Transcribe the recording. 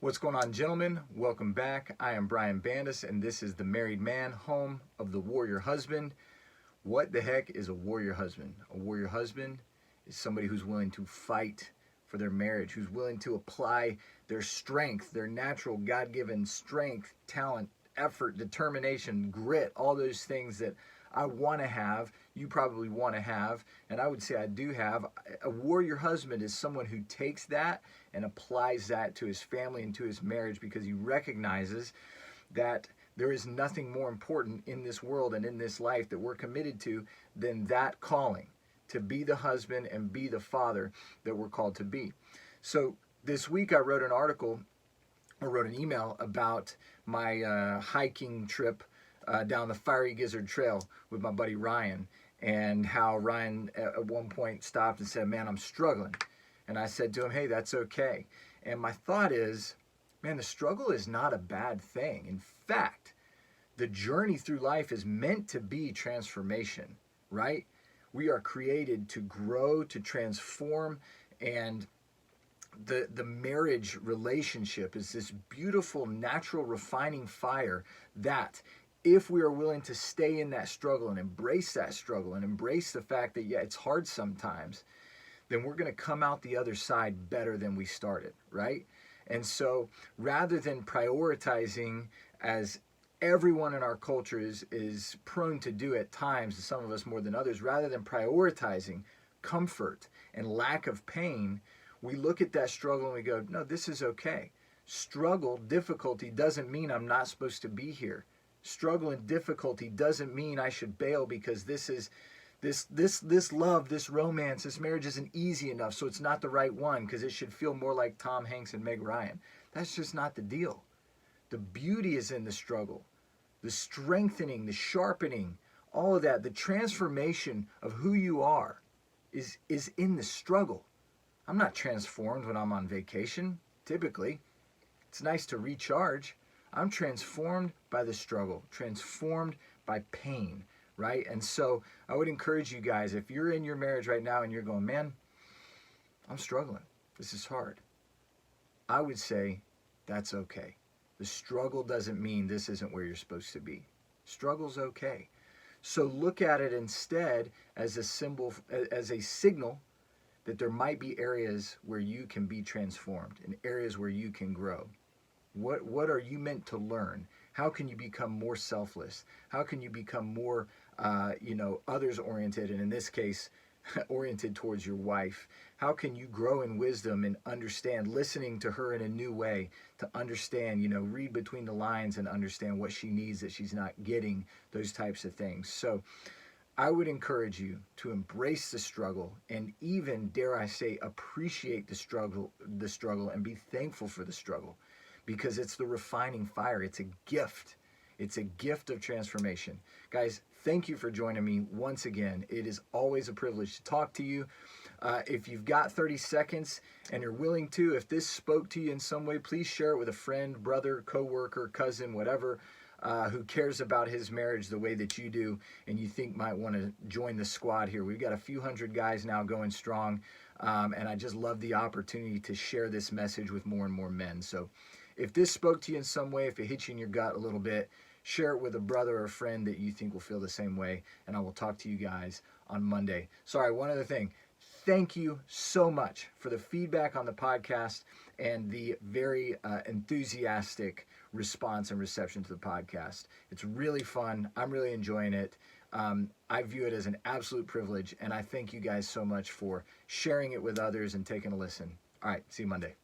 What's going on, gentlemen? Welcome back. I am Brian Bandas, and this is the Married Man, home of the warrior husband. What the heck is a warrior husband? A warrior husband is somebody who's willing to fight for their marriage, who's willing to apply their strength, their natural God-given strength, talent, effort, determination, grit, all those things that I want to have, you probably want to have, and I would say I do have. A warrior husband is someone who takes that and applies that to his family and to his marriage because he recognizes that there is nothing more important in this world and in this life that we're committed to than that calling, to be the husband and be the father that we're called to be. So this week I wrote an email about my hiking trip down the Fiery Gizzard Trail with my buddy Ryan, and how Ryan at one point stopped and said, "Man, I'm struggling." And I said to him, "Hey, that's okay." And my thought is, man, the struggle is not a bad thing. In fact, the journey through life is meant to be transformation, right? We are created to grow, to transform, and the marriage relationship is this beautiful, natural, refining fire that, if we are willing to stay in that struggle and embrace that struggle and embrace the fact that, yeah, it's hard sometimes, then we're going to come out the other side better than we started, right? And so rather than prioritizing, as everyone in our culture is prone to do at times, and some of us more than others, rather than prioritizing comfort and lack of pain, we look at that struggle and we go, no, this is okay. Struggle, difficulty doesn't mean I'm not supposed to be here. Struggle and difficulty doesn't mean I should bail because this love, this romance, this marriage isn't easy enough, so it's not the right one because it should feel more like Tom Hanks and Meg Ryan. That's just not the deal. The beauty is in the struggle, the strengthening, the sharpening, all of that. The transformation of who you are is in the struggle. I'm not transformed when I'm on vacation, typically. It's nice to recharge. I'm transformed by the struggle, transformed by pain, right? And so I would encourage you guys, if you're in your marriage right now and you're going, man, I'm struggling, this is hard, I would say that's okay. The struggle doesn't mean this isn't where you're supposed to be. Struggle's okay. So look at it instead as a symbol, as a signal that there might be areas where you can be transformed and areas where you can grow. What are you meant to learn? How can you become more selfless? How can you become more, others oriented, and in this case, oriented towards your wife? How can you grow in wisdom and understand, listening to her in a new way, to understand, read between the lines and understand what she needs that she's not getting, those types of things. So I would encourage you to embrace the struggle and even, dare I say, appreciate the struggle and be thankful for the struggle. Because it's the refining fire. It's a gift. It's a gift of transformation. Guys, thank you for joining me once again. It is always a privilege to talk to you. If you've got 30 seconds and you're willing to, if this spoke to you in some way, please share it with a friend, brother, coworker, cousin, whatever, who cares about his marriage the way that you do and you think might want to join the squad here. We've got a few hundred guys now going strong, and I just love the opportunity to share this message with more and more men. So if this spoke to you in some way, if it hit you in your gut a little bit, share it with a brother or a friend that you think will feel the same way, and I will talk to you guys on Monday. Sorry, one other thing. Thank you so much for the feedback on the podcast and the very enthusiastic response and reception to the podcast. It's really fun. I'm really enjoying it. I view it as an absolute privilege, and I thank you guys so much for sharing it with others and taking a listen. All right, see you Monday.